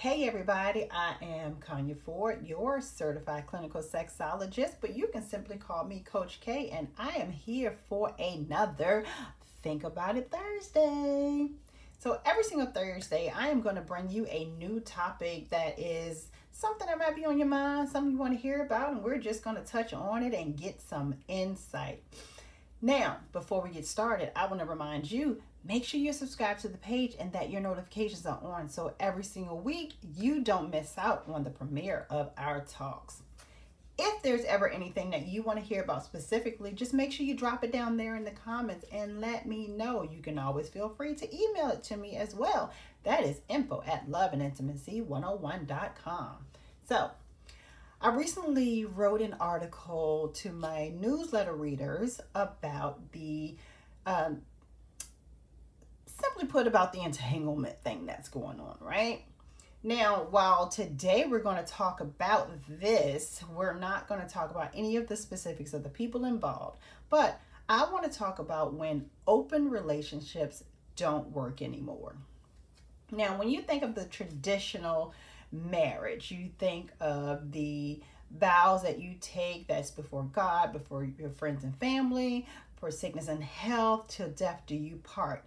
Hey everybody, I am Kanya Ford, your certified clinical sexologist, but you can simply call me Coach K, and I am here for another Think About It Thursday. So every single Thursday, I am going to bring you a new topic that is something that might be on your mind, something you want to hear about, and we're just going to touch on it and get some insight. Now, before we get started, I want to remind you, make sure you're subscribed to the page and that your notifications are on so every single week you don't miss out on the premiere of our talks. If there's ever anything that you want to hear about specifically, just make sure you drop it down there in the comments and let me know. You can always feel free to email it to me as well. That is info@loveandintimacy101.com. So, I recently wrote an article to my newsletter readers about the, simply put, about the entanglement thing that's going on, right? Now, while today we're going to talk about this, we're not going to talk about any of the specifics of the people involved, but I want to talk about when open relationships don't work anymore. Now, when you think of the traditional marriage, you think of the vows that you take that's before God, before your friends and family, for sickness and health, till death do you part.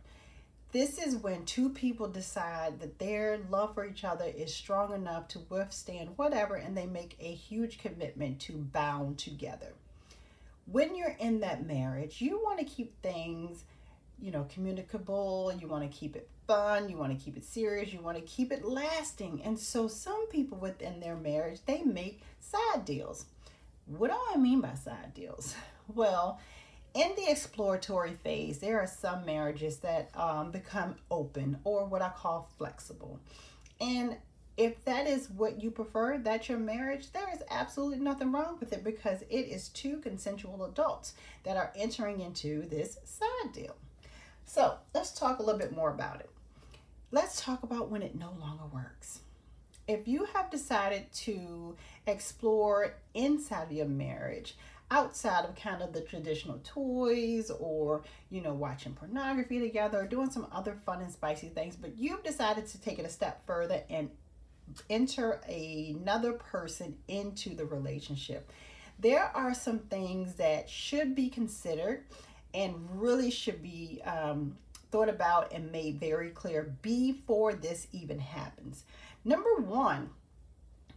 This is when two people decide that their love for each other is strong enough to withstand whatever, and they make a huge commitment to bound together. When you're in that marriage, you want to keep things, communicable. You want to keep it fun. You want to keep it serious. You want to keep it lasting. And so some people within their marriage, they make side deals. What do I mean by side deals? Well, in the exploratory phase, there are some marriages that become open, or what I call flexible. And if that is what you prefer, that's your marriage, there is absolutely nothing wrong with it, because it is two consensual adults that are entering into this side deal. So let's talk a little bit more about it. Let's talk about when it no longer works. If you have decided to explore inside of your marriage, outside of kind of the traditional toys, or watching pornography together, or doing some other fun and spicy things, but you've decided to take it a step further and enter another person into the relationship, there are some things that should be considered and really should be thought about and made very clear before this even happens. Number one,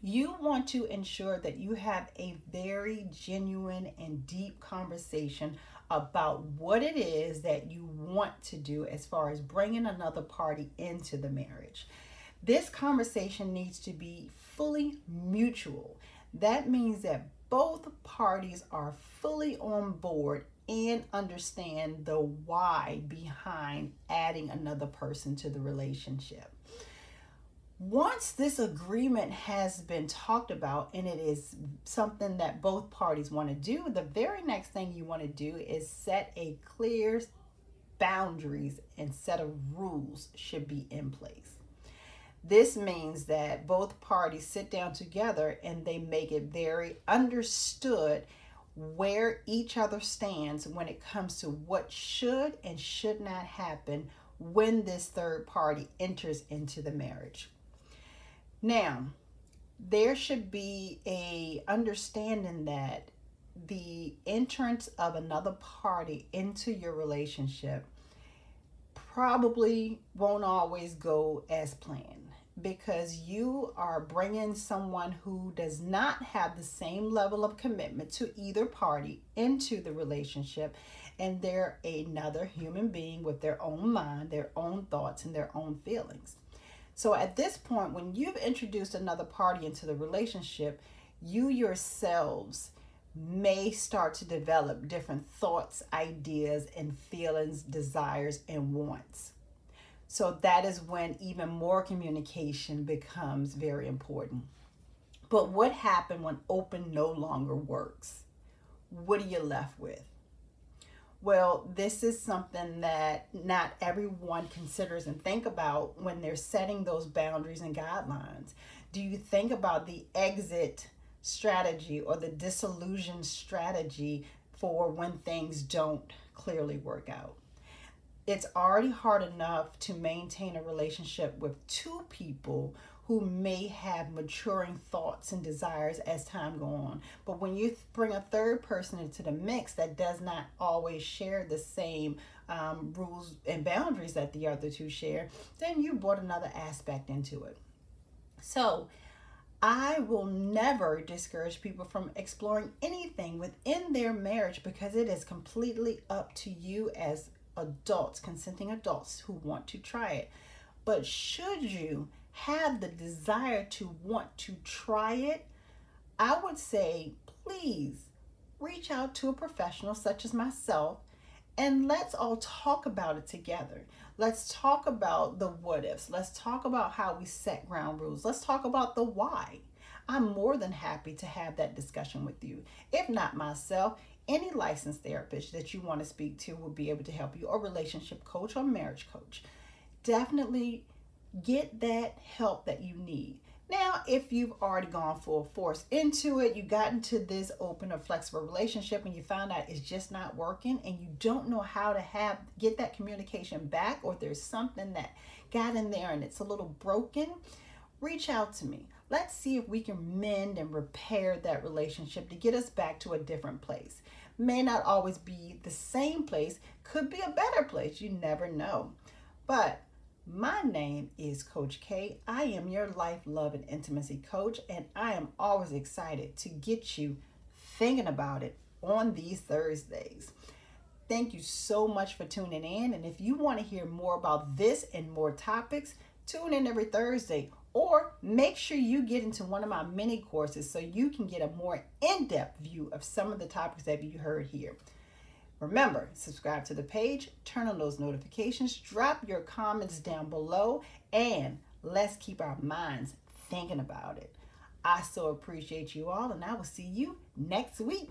you want to ensure that you have a very genuine and deep conversation about what it is that you want to do as far as bringing another party into the marriage. This conversation needs to be fully mutual. That means that both parties are fully on board and understand the why behind adding another person to the relationship. Once this agreement has been talked about and it is something that both parties want to do, the very next thing you want to do is set a clear boundaries and set of rules should be in place. This means that both parties sit down together and they make it very understood where each other stands when it comes to what should and should not happen when this third party enters into the marriage. Now, there should be a understanding that the entrance of another party into your relationship probably won't always go as planned, because you are bringing someone who does not have the same level of commitment to either party into the relationship, and they're another human being with their own mind, their own thoughts, and their own feelings. So at this point, when you've introduced another party into the relationship, you yourselves may start to develop different thoughts, ideas, and feelings, desires, and wants. So that is when even more communication becomes very important. But what happened when open no longer works? What are you left with? Well, this is something that not everyone considers and think about when they're setting those boundaries and guidelines. Do you think about the exit strategy or the disillusion strategy for when things don't clearly work out? It's already hard enough to maintain a relationship with two people who may have maturing thoughts and desires as time go on. But when you bring a third person into the mix that does not always share the same rules and boundaries that the other two share, then you brought another aspect into it. So I will never discourage people from exploring anything within their marriage, because it is completely up to you as adults, consenting adults who want to try it. But should you have the desire to want to try it, I would say please reach out to a professional such as myself, and let's all talk about it together. Let's talk about the what ifs. Let's talk about how we set ground rules. Let's talk about the why. I'm more than happy to have that discussion with you. If not myself, any licensed therapist that you want to speak to will be able to help you, or relationship coach or marriage coach. Definitely get that help that you need. Now, if you've already gone full force into it, you got into this open or flexible relationship and you found out it's just not working, and you don't know how to get that communication back, or there's something that got in there and it's a little broken, reach out to me. Let's see if we can mend and repair that relationship to get us back to a different place. May not always be the same place, could be a better place, you never know. But my name is Coach K. I am your life, love, and intimacy coach, and I am always excited to get you thinking about it on these Thursdays. Thank you so much for tuning in, and if you want to hear more about this and more topics, tune in every Thursday, or make sure you get into one of my mini courses so you can get a more in-depth view of some of the topics that you heard here. Remember, subscribe to the page, turn on those notifications, drop your comments down below, and let's keep our minds thinking about it. I so appreciate you all, and I will see you next week.